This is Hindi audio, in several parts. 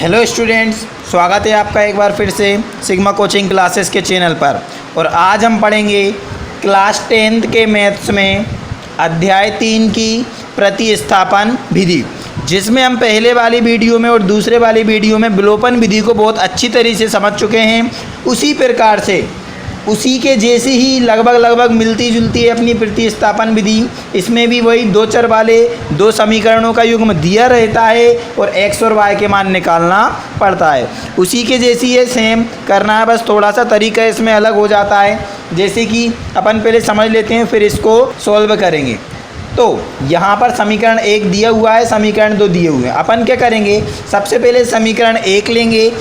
हेलो स्टूडेंट्स, स्वागत है आपका एक बार फिर से सिग्मा कोचिंग क्लासेस के चैनल पर। और आज हम पढ़ेंगे क्लास 10th के मैथ्स में अध्याय 3 की प्रतिस्थापन विधि, जिसमें हम पहले वाली वीडियो में और दूसरे वाली वीडियो में विलोपन विधि को बहुत अच्छी तरीके से समझ चुके हैं। उसी प्रकार से उसी के जैसी ही लगभग मिलती जुलती है अपनी प्रतिस्थापन विधि। इसमें भी वही दो चर वाले दो समीकरणों का युग्म दिया रहता है और x और y के मान निकालना पड़ता है। उसी के जैसी है, सेम करना है, बस थोड़ा सा तरीका इसमें अलग हो जाता है। जैसे कि अपन पहले समझ लेते हैं, फिर इसको सॉल्व करेंगे। तो यहाँ पर समीकरण 1 दिया हुआ है, समीकरण 2 दिए हुए हैं। अपन क्या करेंगे, सबसे पहले समीकरण 1 लेंगे,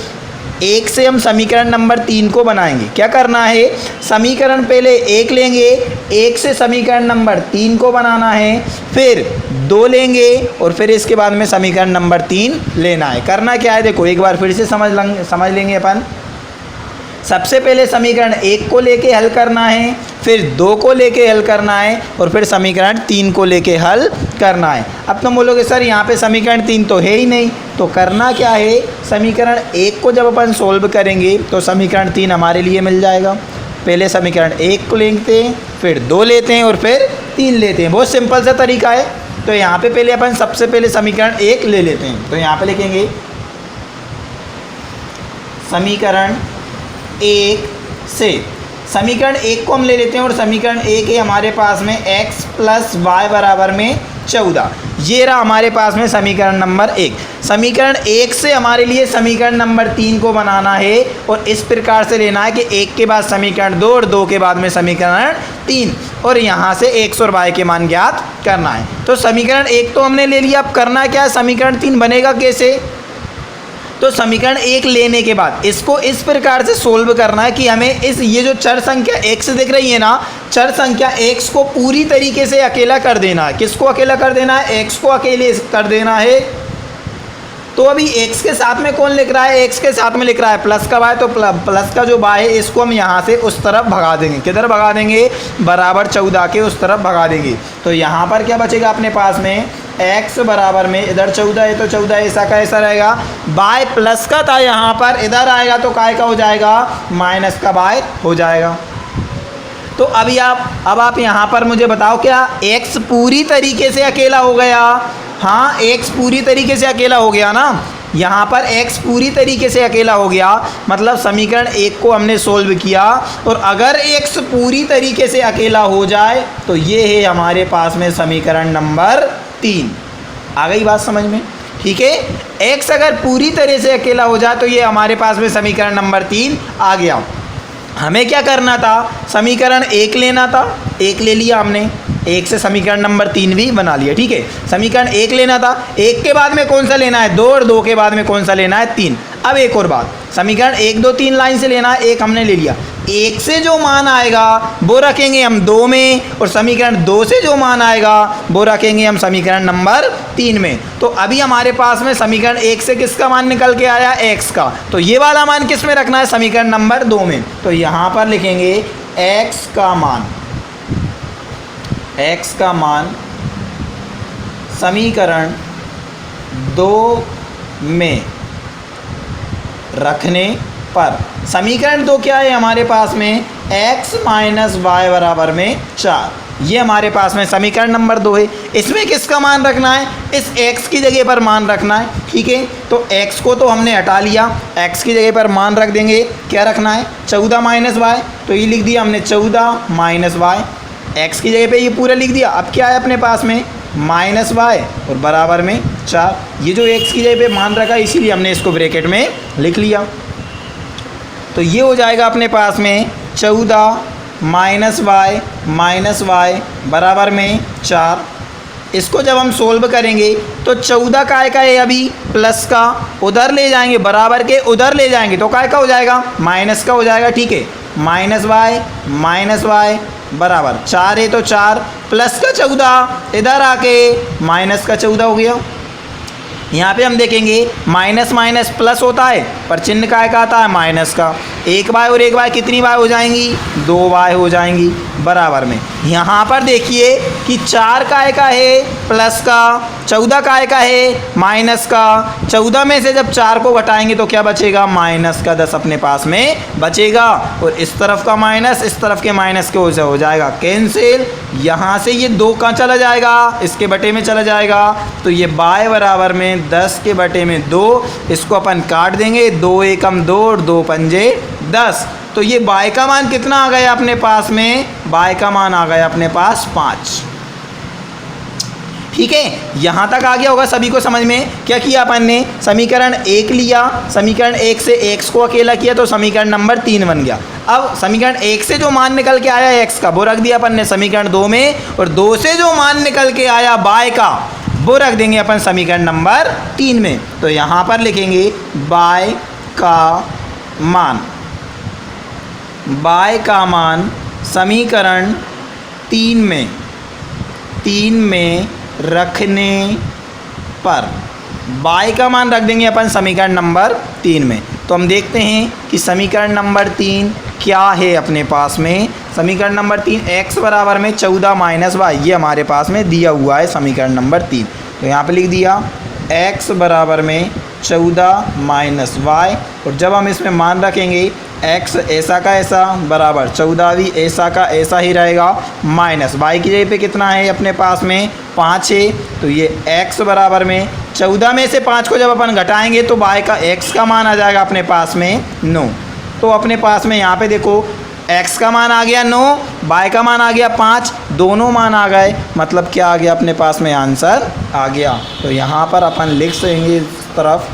1 से हम समीकरण नंबर 3 को बनाएंगे। क्या करना है, समीकरण पहले 1 लेंगे, 1 से समीकरण नंबर 3 को बनाना है, फिर 2 लेंगे और फिर इसके बाद में समीकरण नंबर 3 लेना है। करना क्या है, देखो एक बार फिर से समझ लेंगे अपन। सबसे पहले समीकरण 1 को लेके हल करना है, फिर 2 को लेके हल करना है और फिर समीकरण 3 को लेके हल करना है। अब तुम बोलोगे सर यहाँ पे समीकरण 3 तो है ही नहीं, तो करना क्या है, समीकरण 1 को जब अपन सोल्व करेंगे तो समीकरण 3 हमारे लिए मिल जाएगा। पहले समीकरण 1 को लेते हैं, फिर 2 लेते हैं और फिर 3 लेते हैं। बहुत सिंपल सा तरीका है। तो यहाँ पे पहले अपन सबसे पहले समीकरण 1 ले लेते हैं। तो यहाँ पे लिखेंगे समीकरण 1 से समीकरण 1 को हम ले लेते हैं और समीकरण 1 है हमारे पास में x + y बराबर में 14। ये रहा हमारे पास में समीकरण नंबर 1। समीकरण 1 से हमारे लिए समीकरण नंबर 3 को बनाना है और इस प्रकार से लेना है कि 1 के बाद समीकरण 2 और 2 के बाद में समीकरण 3 और यहाँ से x और y के मान ज्ञात करना है। तो समीकरण 1 तो हमने ले लिया। अब करना क्या है, समीकरण 3 बनेगा कैसे। तो समीकरण 1 लेने के बाद इसको इस प्रकार से सोल्व करना है कि हमें ये जो चर संख्या x दिख रही है ना, चर संख्या x को पूरी तरीके से अकेला कर देना है। किसको अकेला कर देना है, x को अकेले कर देना है। तो अभी x के साथ में कौन लिख रहा है, x के साथ में लिख रहा है प्लस का y, तो प्लस का जो y है इसको हम यहाँ से उस तरफ भगा देंगे। किधर भगा देंगे, बराबर 14 के उस तरफ भगा देंगे। तो यहाँ पर क्या बचेगा अपने पास में, x बराबर में इधर 14 है तो 14 ऐसा का ऐसा रहेगा। y प्लस का था यहाँ पर, इधर आएगा तो काय का हो जाएगा, माइनस का y हो जाएगा। तो अभी अब आप यहाँ पर मुझे बताओ, क्या x पूरी तरीके से अकेला हो गया। हाँ, x पूरी तरीके से अकेला हो गया ना। यहाँ पर x पूरी तरीके से अकेला हो गया, मतलब समीकरण 1 को हमने सोल्व किया। और अगर x पूरी तरीके से अकेला हो जाए तो ये है हमारे पास में समीकरण नंबर 3। आ गई बात समझ में, ठीक है। x अगर पूरी तरह से अकेला हो जाए तो ये हमारे पास में समीकरण नंबर 3 आ गया। हमें क्या करना था, समीकरण 1 लेना था, 1 ले लिया हमने, 1 से समीकरण नंबर 3 भी बना लिया, ठीक है। समीकरण 1 लेना था, 1 के बाद में कौन सा लेना है, 2 और 2 के बाद में कौन सा लेना है, 3। अब एक और बात, समीकरण 1 2 3 लाइन से लेना है, 1 हमने ले लिया। 1 से जो मान आएगा वो रखेंगे हम 2 में और समीकरण 2 से जो मान आएगा वो रखेंगे हम समीकरण नंबर 3 में। तो अभी हमारे पास में समीकरण 1 से किसका मान निकल के आया, x का। तो ये वाला मान किस में रखना है, समीकरण नंबर 2 में। तो यहाँ पर लिखेंगे x का मान समीकरण 2 में रखने पर, समीकरण 2 क्या है हमारे पास में, x - y बराबर में 4। ये हमारे पास में समीकरण नंबर 2 है। इसमें किसका मान रखना है, इस x की जगह पर मान रखना है, ठीक है। तो x को तो हमने हटा लिया, x की जगह पर मान रख देंगे। क्या रखना है, 14 - y, तो ये लिख दिया हमने 14 - y। x की जगह पे ये पूरा लिख दिया। अब क्या है अपने पास में, -y और बराबर में 4। ये जो x की जगह पे मान रखा है इसीलिए हमने इसको ब्रैकेट में लिख लिया। तो ये हो जाएगा अपने पास में 14 - y बराबर में 4। इसको जब हम सोल्व करेंगे तो 14 काय का है, अभी प्लस का, उधर ले जाएंगे, बराबर के उधर ले जाएंगे तो काय का हो जाएगा, माइनस का हो जाएगा, ठीक है। -y बराबर 4 है तो 4 प्लस का 14 इधर आके माइनस का 14 हो गया। यहाँ पे हम देखेंगे माइनस माइनस प्लस होता है पर चिन्ह काय का आता है, माइनस का। 1y और 1y कितनी y हो जाएंगी, 2y हो जाएंगी बराबर में। यहाँ पर देखिए कि 4 काय का है, प्लस का, 14 काय का है, माइनस का। 14 में से जब 4 को घटाएंगे तो क्या बचेगा, माइनस का 10 अपने पास में बचेगा। और इस तरफ का माइनस इस तरफ के माइनस के वजह से हो जाएगा कैंसिल। यहाँ से ये 2 कहाँ चला जाएगा, इसके बटे में चला जाएगा। तो ये y बराबर में 10 के बटे में 2, इसको अपन काट देंगे, 2 एकम 2 और 2 पंजे 10। तो ये y का मान कितना आ गया अपने पास में, y का मान आ गया अपने पास 5। ठीक है, यहाँ तक आ गया होगा सभी को समझ में। क्या किया अपन ने, समीकरण 1 लिया, समीकरण 1 से x को अकेला किया तो समीकरण नंबर 3 बन गया। अब समीकरण 1 से जो मान निकल के आया x का वो रख दिया अपन ने समीकरण 2 में, और 2 से जो मान निकल के आया y का वो रख देंगे अपन समीकरण नंबर 3 में। तो यहाँ पर लिखेंगे y का मान समीकरण 3 में रखने पर y का मान रख देंगे अपन समीकरण नंबर 3 में। तो हम देखते हैं कि समीकरण नंबर 3 क्या है अपने पास में। समीकरण नंबर 3 x बराबर में 14 माइनस y, ये हमारे पास में दिया हुआ है समीकरण नंबर 3। तो यहाँ पे लिख दिया x बराबर में 14 माइनस y, और जब हम इसमें मान रखेंगे x ऐसा का ऐसा बराबर 14 भी ऐसा का ऐसा ही रहेगा, माइनस y की जगह पे कितना है अपने पास में 5 है। तो ये x बराबर में 14 में से 5 को जब अपन घटाएंगे तो y का x का मान आ जाएगा अपने पास में 9। तो अपने पास में यहाँ पे देखो x का मान आ गया 9, y का मान आ गया 5, दोनों मान आ गए, मतलब क्या आ गया अपने पास में, आंसर आ गया। तो यहाँ पर अपन लिख देंगे इस तरफ,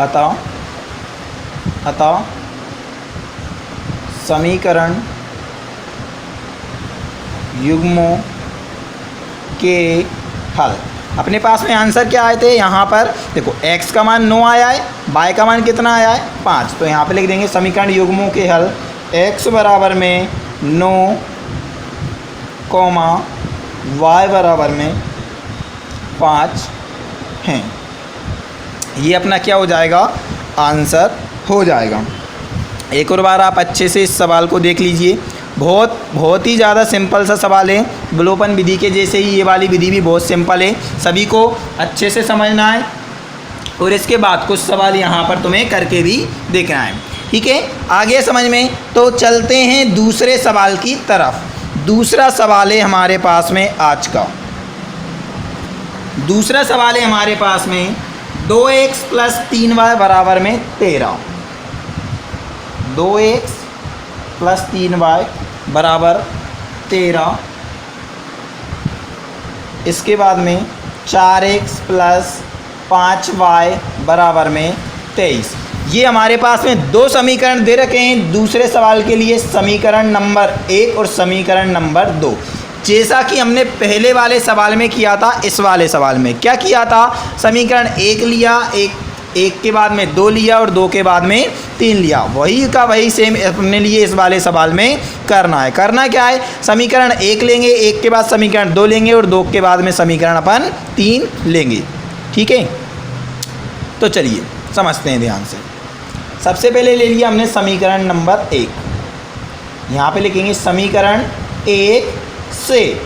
अतः समीकरण युग्मों के हल। अपने पास में आंसर क्या आए थे, यहाँ पर देखो x का मान 9 आया है, y का मान कितना आया है 5। तो यहाँ पे लिख देंगे समीकरण युग्मों के हल x बराबर में 9, y बराबर में 5 हैं। ये अपना क्या हो जाएगा, आंसर हो जाएगा। एक और बार आप अच्छे से इस सवाल को देख लीजिए, बहुत ही ज़्यादा सिंपल सा सवाल है, विलोपन विधि के जैसे ही ये वाली विधि भी बहुत सिंपल है, सभी को अच्छे से समझना है। और इसके बाद कुछ सवाल यहाँ पर तुम्हें करके भी देखना है। ठीक है, आगे समझ में। तो चलते हैं दूसरे सवाल की तरफ। दूसरा सवाल है हमारे पास में आज का, दूसरा सवाल है हमारे पास में 2x प्लस 3y बराबर में 13। 2x प्लस 3y बराबर 13। इसके बाद में 4x प्लस 5y बराबर में 23। ये हमारे पास में दो समीकरण दे रखे हैं दूसरे सवाल के लिए, समीकरण नंबर 1 और समीकरण नंबर 2। जैसा कि हमने पहले वाले सवाल में किया था, इस वाले सवाल में क्या किया था, समीकरण 1 लिया, एक के बाद में 2 लिया और 2 के बाद में 3 लिया। वही का वही सेम अपने लिए इस वाले सवाल में करना है। करना क्या है, समीकरण 1 लेंगे, 1 के बाद समीकरण 2 लेंगे और 2 के बाद में समीकरण अपन 3 लेंगे। ठीक है, तो चलिए समझते हैं ध्यान से। सबसे पहले ले लिया हमने समीकरण नंबर 1। यहाँ पे लिखेंगे समीकरण 1 से।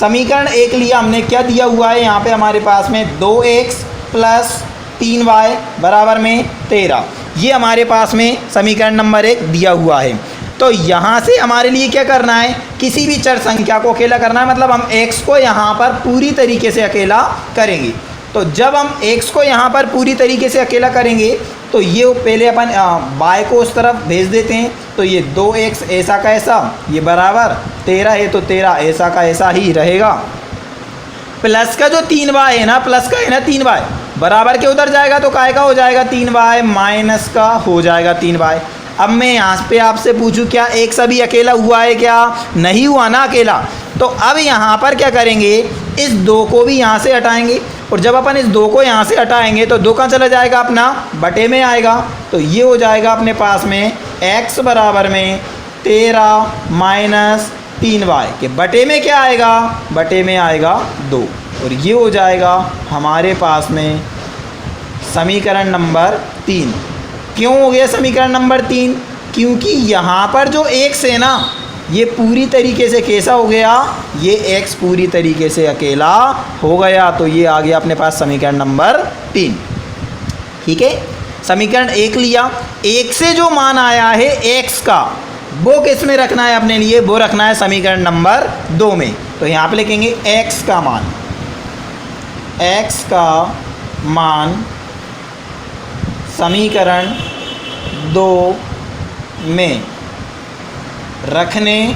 समीकरण 1 लिया हमने, क्या दिया हुआ है यहाँ पे हमारे पास में 2x प्लस 3y बराबर में 13। ये हमारे पास में समीकरण नंबर 1 दिया हुआ है। तो यहाँ से हमारे लिए क्या करना है, किसी भी चर संख्या को अकेला करना है, मतलब हम x को यहाँ पर पूरी तरीके से अकेला करेंगे। तो जब हम x को यहाँ पर पूरी तरीके से अकेला करेंगे तो ये पहले अपन y को उस तरफ भेज देते हैं। तो ये 2x ऐसा का ऐसा, ये बराबर 13 है तो 13 ऐसा का ऐसा ही रहेगा। प्लस का जो 3y है ना, प्लस का है ना 3y, बराबर के उधर जाएगा तो काय का हो जाएगा 3y, माइनस का हो जाएगा 3y। अब मैं यहाँ पे आपसे पूछूं, क्या एक सभी अकेला हुआ है, क्या नहीं हुआ ना अकेला। तो अब यहाँ पर क्या करेंगे, इस 2 को भी यहाँ से हटाएंगे, और जब अपन इस 2 को यहाँ से हटाएंगे तो 2 कहाँ चला जाएगा, अपना बटे में आएगा। तो ये हो जाएगा अपने पास में x बराबर में 13 माइनस 3y के बटे में क्या आएगा, बटे में आएगा 2। और ये हो जाएगा हमारे पास में समीकरण नंबर 3। क्यों हो गया समीकरण नंबर 3? क्योंकि यहाँ पर जो x है ना, ये पूरी तरीके से कैसा हो गया, ये x पूरी तरीके से अकेला हो गया, तो ये आ गया अपने पास समीकरण नंबर 3। ठीक है, समीकरण 1 लिया, 1 से जो मान आया है x का, वो किस में रखना है अपने लिए, वो रखना है समीकरण नंबर 2 में। तो यहाँ पे लिखेंगे x का मान समीकरण 2 में रखने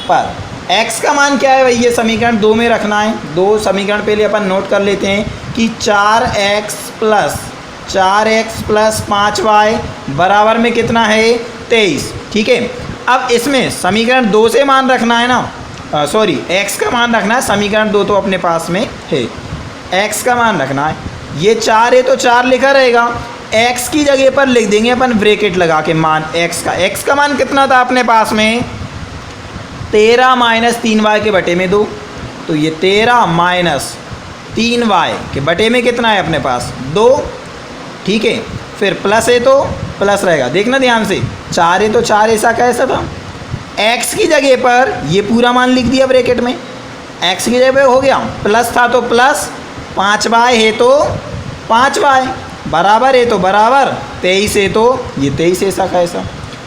पर, x का मान क्या है भाई, ये समीकरण 2 में रखना है। 2 समीकरण पहले अपन नोट कर लेते हैं कि 4x प्लस 5y बराबर में कितना है, 23। ठीक है, अब इसमें समीकरण 2 से मान रखना है ना, x का मान रखना है। समीकरण 2 तो अपने पास में है, x का मान रखना है। ये 4 है तो 4 लिखा रहेगा, x की जगह पर लिख देंगे अपन ब्रैकेट लगा के मान x का मान कितना था अपने पास में, 13 माइनस 3y के बटे में 2, तो ये 13 माइनस 3y के बटे में कितना है अपने पास, 2। ठीक है, फिर प्लस है तो प्लस रहेगा, देखना ध्यान से, 4 है तो 4 ऐसा कैसा था, x की जगह पर ये पूरा मान लिख दिया ब्रैकेट में, x की जगह पर हो गया, प्लस था तो प्लस, 5y है तो 5y, बराबर है तो बराबर, 23 है तो ये 23 ऐसा कैसा।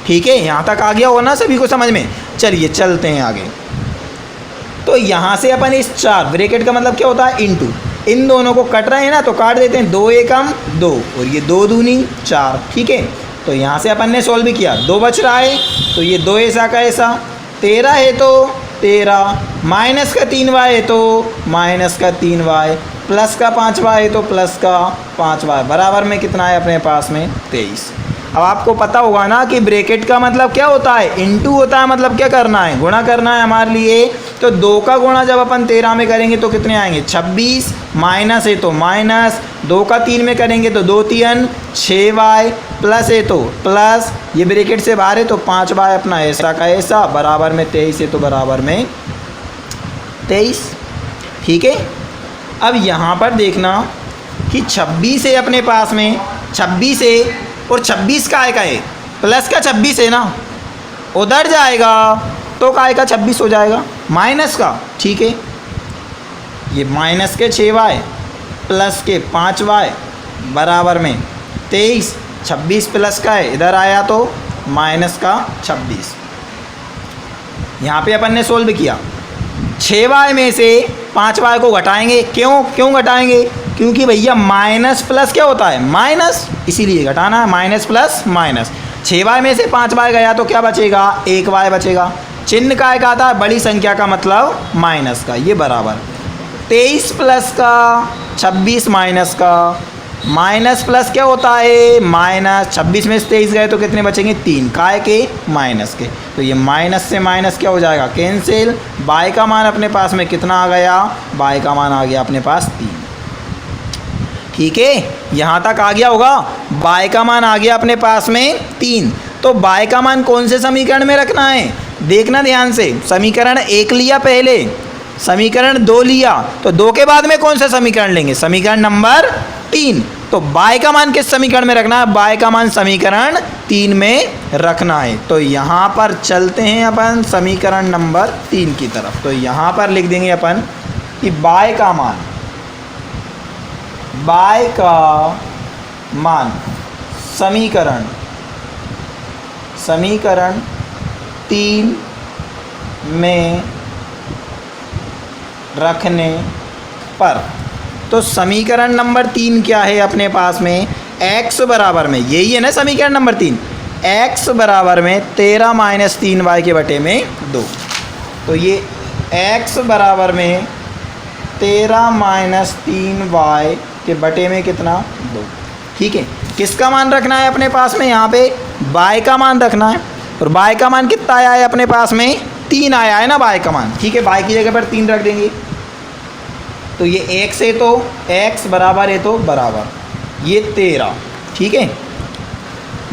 ठीक है, यहाँ तक आ गया हो ना सभी को समझ में। चलिए चलते हैं आगे। तो यहाँ से अपन इस 4 ब्रैकेट का मतलब क्या होता है, इनटू, इन दोनों को कट रहे हैं ना, तो काट देते हैं, 2 एकम 2 और ये 2 दूनी 4। ठीक है, तो यहाँ से अपन ने सॉल्व भी किया, 2 बच रहा है, तो ये 2 ऐसा का ऐसा, 13 है तो 13, माइनस का 3y है तो माइनस का 3y, प्लस का 5y है तो प्लस का 5y, बराबर में कितना है अपने पास में, 23। अब आपको पता होगा ना कि ब्रैकेट का मतलब क्या होता है, इनटू होता है, मतलब क्या करना है, गुणा करना है हमारे लिए। तो 2 का गुणा जब अपन 13 में करेंगे तो कितने आएंगे, 26, माइनस है तो माइनस, 2 का 3 में करेंगे तो 2 3 6y, प्लस है तो प्लस, ये ब्रैकेट से बाहर है तो 5y अपना ऐसा का ऐसा, बराबर में 23 है तो बराबर में 23। ठीक है, अब यहाँ पर देखना कि 26 है अपने पास में, 26 है और 26 का है, प्लस का 26 है ना, उधर जाएगा तो काय का 26 हो जाएगा, माइनस का। ठीक है, ये माइनस के 6y प्लस के 5y बराबर में 23, 26 प्लस का है, इधर आया तो माइनस का 26। यहाँ पे अपन ने सोल्व किया, 6y में से 5y को घटाएंगे, क्यों घटाएंगे, क्योंकि भैया माइनस प्लस क्या होता है, माइनस, इसीलिए घटाना है, माइनस प्लस माइनस। 6y में से 5y गया तो क्या बचेगा, 1y बचेगा, चिन्ह का एक आता है बड़ी संख्या का मतलब माइनस का, ये बराबर 23 प्लस का 26 माइनस का, माइनस प्लस क्या होता है, माइनस, 26 में से 23 गए तो कितने बचेंगे, 3, काय के, माइनस के, तो ये माइनस से माइनस क्या हो जाएगा, कैंसिल। y का मान अपने पास में कितना आ गया, y का मान आ गया अपने पास 3। ठीक है, यहाँ तक आ गया होगा, y का मान आ गया अपने पास में 3। तो y का मान कौन से समीकरण में रखना है, देखना ध्यान से, समीकरण 1 लिया पहले, समीकरण 2 लिया, तो 2 के बाद में कौन सा समीकरण लेंगे, समीकरण नंबर 3। तो y का मान किस समीकरण में रखना है, y का मान समीकरण 3 में रखना है। तो यहाँ पर चलते हैं अपन समीकरण नंबर 3 की तरफ। तो यहाँ पर लिख देंगे अपन कि y का मान समीकरण 3 में रखने पर, तो समीकरण नंबर 3 क्या है अपने पास में, x बराबर में, यही है ना समीकरण नंबर 3, x बराबर में 13 माइनस 3y के बटे में 2। तो ये x बराबर में 13 माइनस 3y के बटे में कितना, 2। ठीक है, किसका मान रखना है अपने पास में, यहाँ पे y का मान रखना है, और y का मान कितना आया है अपने पास में, 3 आया है ना y का मान। ठीक है, y की जगह पर 3 रख देंगे, तो ये x है तो x बराबर है तो बराबर ये 13। ठीक है,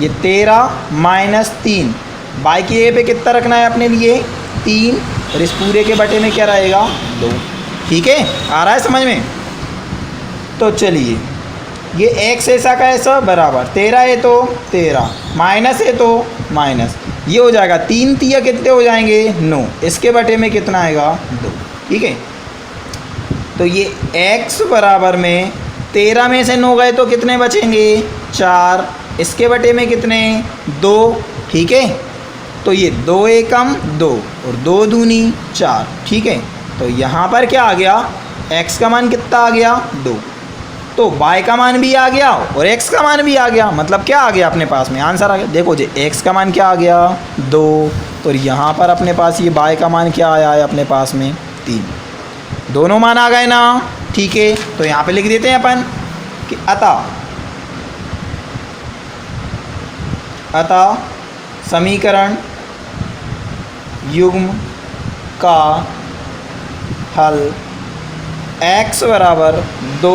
ये 13 माइनस 3, y की जगह पे कितना रखना है अपने लिए, 3, और इस पूरे के बटे में क्या रहेगा, 2। ठीक है, आ रहा है समझ में। तो चलिए ये x ऐसा का ऐसा बराबर 13 है तो 13 माइनस है तो माइनस, ये हो जाएगा 3 तिया कितने हो जाएंगे 9, इसके बटे में कितना आएगा 2। ठीक है, तो ये x बराबर में 13 में से 9 गए तो कितने बचेंगे 4, इसके बटे में कितने 2। ठीक है, तो ये 2 एकम 2 और 2 दूनी 4। ठीक है, तो यहाँ पर क्या आ गया x का मान कितना आ गया 2, तो y का मान भी आ गया और x का मान भी आ गया, मतलब क्या आ गया अपने पास में आंसर आ गया। देखो जी x का मान क्या आ गया 2, और यहाँ पर अपने पास ये y का मान क्या आया है अपने पास में 3, दोनों मान आ गए ना। ठीक है, तो यहाँ पे लिख देते हैं अपन कि अतः समीकरण युग्म का हल x बराबर 2,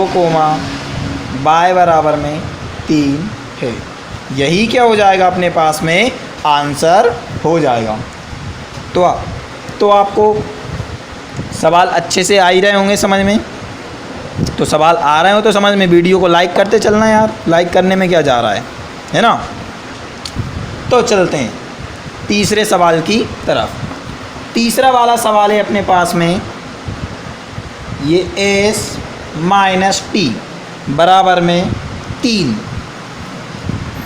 y बराबर में 3 है। यही क्या हो जाएगा अपने पास में आंसर हो जाएगा। तो आपको सवाल अच्छे से आ ही रहे होंगे समझ में। तो सवाल आ रहे हो तो समझ में, वीडियो को लाइक करते चलना यार, लाइक करने में क्या जा रहा है ना। तो चलते हैं तीसरे सवाल की तरफ। तीसरा वाला सवाल है अपने पास में, ये s माइनस टी बराबर में 3।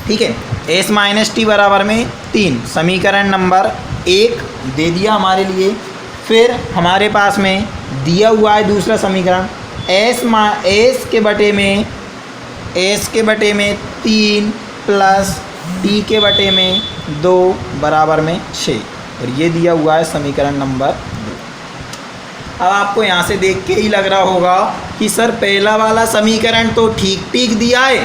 ठीक है, s माइनस टी बराबर में 3 समीकरण नंबर 1 दे दिया हमारे लिए। फिर हमारे पास में दिया हुआ है दूसरा समीकरण s के बटे में 3 प्लस t के बटे में 2 बराबर में 6, और ये दिया हुआ है समीकरण नंबर 2। अब आपको यहाँ से देख के ही लग रहा होगा कि सर पहला वाला समीकरण तो ठीक दिया है,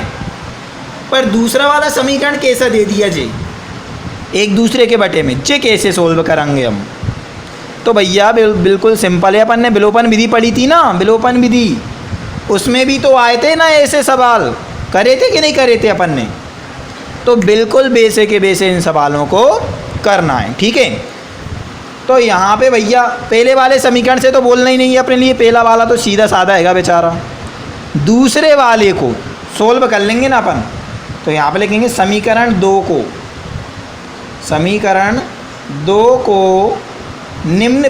पर दूसरा वाला समीकरण कैसा दे दिया जी, एक दूसरे के बटे में, जे कैसे सोल्व करेंगे हम। तो भैया बिल्कुल सिंपल है, अपन ने विलोपन विधि पढ़ी थी ना, विलोपन विधि, उसमें भी तो आए थे ना ऐसे सवाल, करे थे कि नहीं करे थे अपन ने। तो बिल्कुल बेसे के बेसे इन सवालों को करना है। ठीक है, तो यहाँ पे भैया पहले वाले समीकरण से तो बोलना ही नहीं है अपने लिए, पहला वाला तो सीधा साधा हैगा बेचारा। दूसरे वाले को सोल्व कर लेंगे ना अपन, तो यहाँ पे लिखेंगे समीकरण 2 को निम्न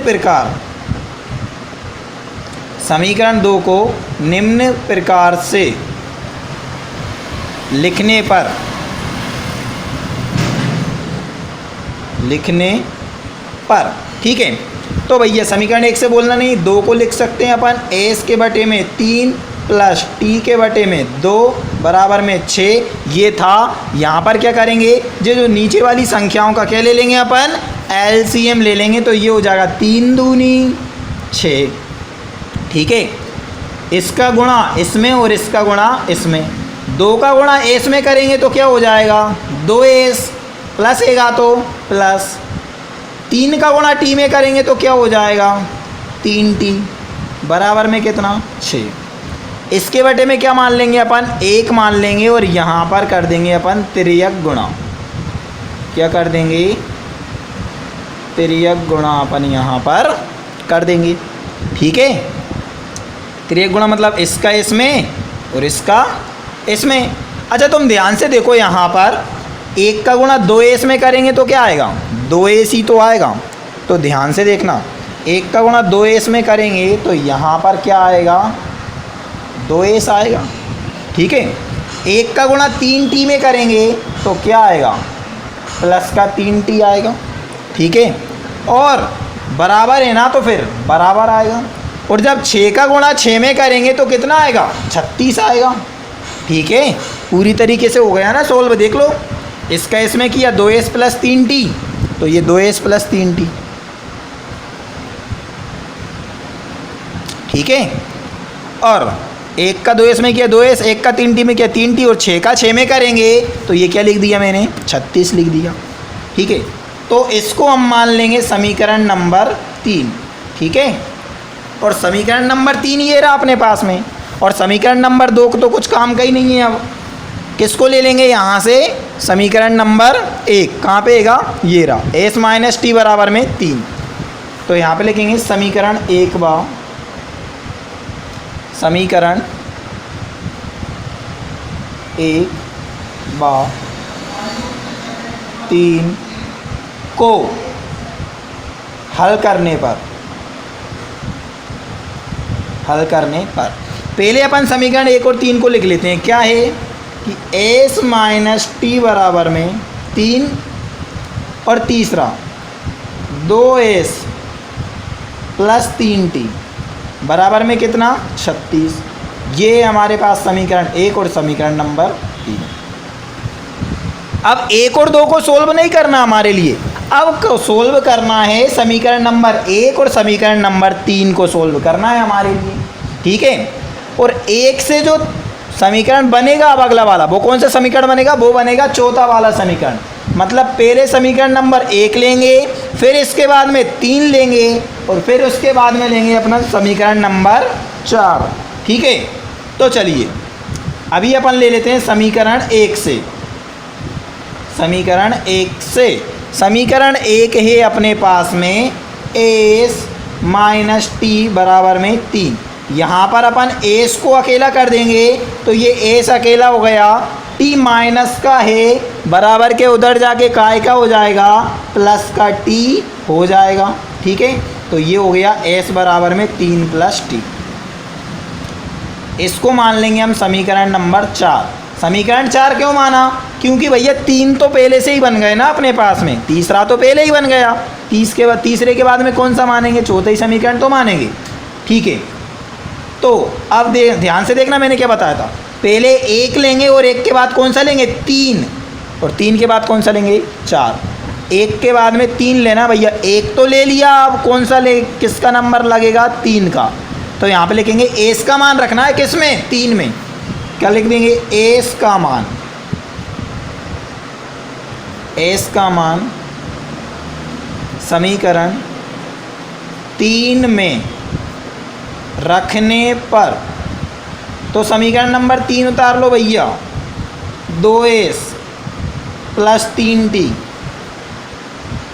प्रकार से लिखने पर। ठीक है, तो भैया समीकरण 1 से बोलना नहीं, 2 को लिख सकते हैं अपन s के बटे में 3 प्लस t के बटे में 2 बराबर में 6। ये था। यहाँ पर क्या करेंगे, जो नीचे वाली संख्याओं का क्या ले लेंगे अपन, एलसीएम ले लेंगे, तो ये हो जाएगा 3 दूनी 6। ठीक है, इसका गुणा इसमें और इसका गुणा इसमें, 2 का गुणा s में करेंगे तो क्या हो जाएगा 2s प्लस एगा तो प्लस, 3 का गुणा t में करेंगे तो क्या हो जाएगा 3t बराबर में कितना 6। इसके बटे में क्या मान लेंगे अपन 1 मान लेंगे, और यहाँ पर कर देंगे अपन तिर्यक गुणा। क्या कर देंगे, तिर्यक गुणा अपन यहाँ पर कर देंगे। ठीक है, तिर्यक गुणा मतलब इसका इसमें और इसका इसमें। अच्छा तुम ध्यान से देखो, यहाँ पर 1 का गुणा 2s में करेंगे तो क्या आएगा 2s ही तो आएगा। तो ध्यान से देखना, 1 का गुणा 2s में करेंगे तो यहाँ पर क्या आएगा 2s आएगा। ठीक है, 1 का गुणा 3t में करेंगे तो क्या आएगा प्लस का 3t आएगा। ठीक है, और बराबर है ना, तो फिर बराबर आएगा। और जब 6 का गुणा 6 में करेंगे तो कितना आएगा 36 आएगा। ठीक है, पूरी तरीके से हो गया ना सोल्व। देख लो, इसका इसमें किया 2s प्लस 3t, तो ये 2s प्लस 3t। ठीक है, और 1 का 2s में किया 2s, 1 का 3t में किया 3t, और 6 का 6 में करेंगे तो ये क्या लिख दिया मैंने 36 लिख दिया। ठीक है, तो इसको हम मान लेंगे समीकरण नंबर 3। ठीक है, और समीकरण नंबर 3 ये रहा अपने पास में, और समीकरण नंबर 2 को तो कुछ काम का ही नहीं है। अब किसको ले लेंगे यहाँ से, समीकरण नंबर 1 कहाँ पे आएगा, ये रहा s माइनस टी बराबर में 3। तो यहाँ पे लिखेंगे समीकरण 1 समीकरण 1 बार 3 को हल करने पर पहले अपन समीकरण 1 और 3 को लिख लेते हैं। क्या है कि s माइनस टी बराबर में 3 और तीसरा 2s प्लस 3t बराबर में कितना 36। ये हमारे पास समीकरण 1 और समीकरण नंबर 3। अब 1 और 2 को सोल्व नहीं करना हमारे लिए, अब सोल्व करना है समीकरण नंबर 1 और समीकरण नंबर 3 को सोल्व करना है हमारे लिए। ठीक है, और 1 से जो समीकरण बनेगा अब अगला वाला, वो कौन सा समीकरण बनेगा, वो बनेगा चौथा वाला समीकरण। मतलब पहले समीकरण नंबर 1 लेंगे, फिर इसके बाद में 3 लेंगे, और फिर उसके बाद में लेंगे अपना समीकरण नंबर 4। ठीक है, तो चलिए अभी अपन ले लेते हैं समीकरण 1 से। समीकरण 1 है अपने पास में s माइनस टी बराबर में 3। यहाँ पर अपन s को अकेला कर देंगे तो ये s अकेला हो गया, t माइनस का है बराबर के उधर जाके काय का हो जाएगा, प्लस का t हो जाएगा। ठीक है, तो ये हो गया s बराबर में 3 प्लस t। इसको मान लेंगे हम समीकरण नंबर 4। समीकरण 4 क्यों माना, क्योंकि भैया 3 तो पहले से ही बन गए ना अपने पास में, तीसरा तो पहले ही बन गया, तीसरे के बाद में कौन सा मानेंगे, चौथा ही समीकरण तो मानेंगे। ठीक है, तो अब ध्यान से देखना मैंने क्या बताया था, पहले 1 लेंगे और 1 के बाद कौन सा लेंगे 3, और 3 के बाद कौन सा लेंगे 4। 1 के बाद में 3 लेना भैया, 1 तो ले लिया, अब कौन सा ले, किसका नंबर लगेगा 3 का। तो यहाँ पे लिखेंगे एस का मान रखना है किसमें 3 में, क्या लिख देंगे एस का मान समीकरण 3 में रखने पर, तो समीकरण नंबर 3 उतार लो भैया, 2s प्लस 3t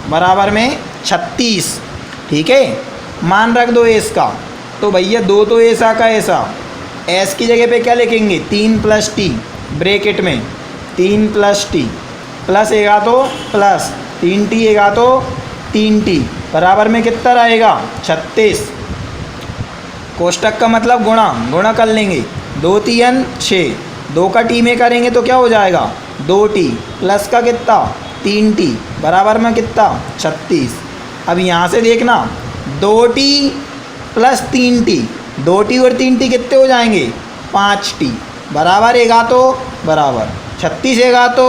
बराबर में 36। ठीक है, मान रख दो s का, तो भैया 2 तो ऐसा का ऐसा, s की जगह पे क्या लिखेंगे 3 प्लस टी ब्रैकेट में, 3 प्लस टी प्लस एगा तो प्लस 3t एगा तो 3t बराबर में कितना रहेगा 36। कोष्टक का मतलब गुणा कर लेंगे, 2 3 6, 2 का टी में करेंगे तो क्या हो जाएगा 2t प्लस का कितना 3t बराबर में कितना 36। अब यहाँ से देखना 2t प्लस 3t, 2t और 3t कितने हो जाएंगे 5t बराबर एगा तो बराबर 36 एगा तो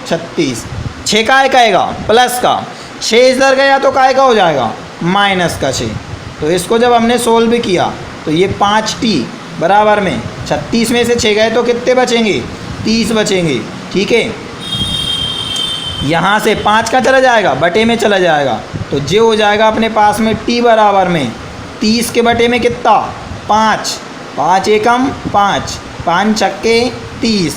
36। 6 काय का आएगा प्लस का, 6 इधर गया तो काय का हो जाएगा माइनस का 6। तो इसको जब हमने सोल्व किया तो ये 5t बराबर में 36 में से 6 गए तो कितने बचेंगे 30 बचेंगे। ठीक है, यहाँ से 5 का चला जाएगा बटे में चला जाएगा, तो ये हो जाएगा अपने पास में t बराबर में 30 के बटे में कितना 5, 5 एकम 5, 5 छक्के 30।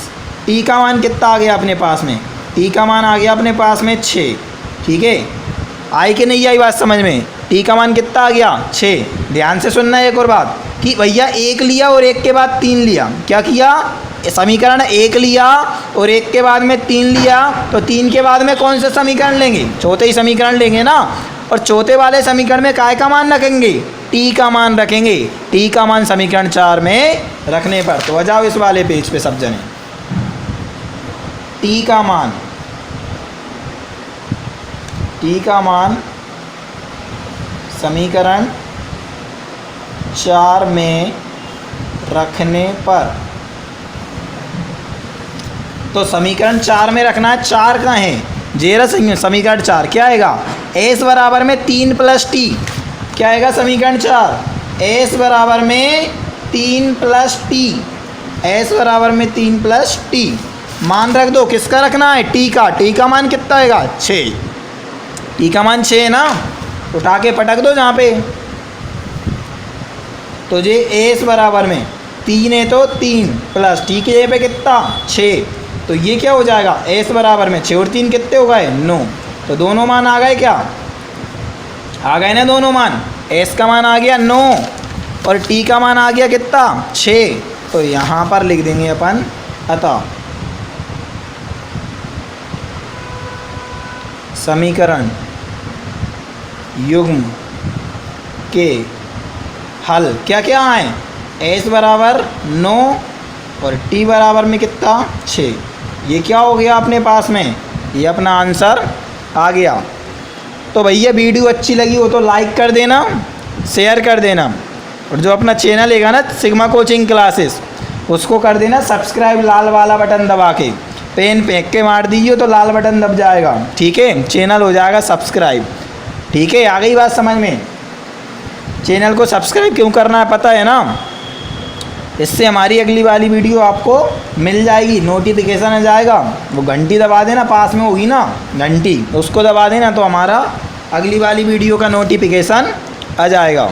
t का मान कितना आ गया अपने पास में, t का मान आ गया अपने पास में 6। ठीक है, आई कि नहीं आई बात समझ में, t का मान कितना आ गया 6। ध्यान से सुनना एक और बात कि भैया 1 लिया और 1 के बाद 3 लिया, क्या किया समीकरण 1 लिया और 1 के बाद में 3 लिया, तो 3 के बाद में कौन सा समीकरण लेंगे चौथे ही समीकरण लेंगे ना, और चौथे वाले समीकरण में काय का मान रखेंगे t का मान रखेंगे, t का मान समीकरण 4 में रखने पर। तो आ जाओ इस वाले पेज पे सब जने, t का मान समीकरण 4 में रखने पर, तो समीकरण 4 में रखना है, 4 कहाँ है जेरा समीकरण 4 क्या आएगा s बराबर में 3 प्लस टी, क्या आएगा समीकरण 4 s बराबर में 3 प्लस टी, s बराबर में 3 प्लस टी। मान रख दो, किसका रखना है t का मान कितना आएगा 6, t का मान 6 है ना, उठा के पटक दो जहाँ पे, तो ये s बराबर में 3 है तो 3 प्लस t के जगह पे कितना 6, तो ये क्या हो जाएगा s बराबर में 6 और 3 कितने हो गए 9। तो दोनों मान आ गए, क्या आ गए ना दोनों मान, s का मान आ गया 9 और t का मान आ गया कितना 6। तो यहाँ पर लिख देंगे अपन, अतः समीकरण युग्म के हल क्या क्या आए, s बराबर 9 और t बराबर में कितना 6। ये क्या हो गया अपने पास में, ये अपना आंसर आ गया। तो भैया वीडियो अच्छी लगी हो तो लाइक कर देना, शेयर कर देना, और जो अपना चैनल है ना सिग्मा कोचिंग क्लासेस, उसको कर देना सब्सक्राइब, लाल वाला बटन दबा के, पेन फेंक के मार दीजिए तो लाल बटन दब जाएगा, ठीक है, चैनल हो जाएगा सब्सक्राइब। ठीक है, आ गई बात समझ में। चैनल को सब्सक्राइब क्यों करना है पता है ना, इससे हमारी अगली वाली वीडियो आपको मिल जाएगी, नोटिफिकेशन आ जाएगा। वो घंटी दबा देना, पास में होगी ना घंटी, उसको दबा देना तो हमारा अगली वाली वीडियो का नोटिफिकेशन आ जाएगा।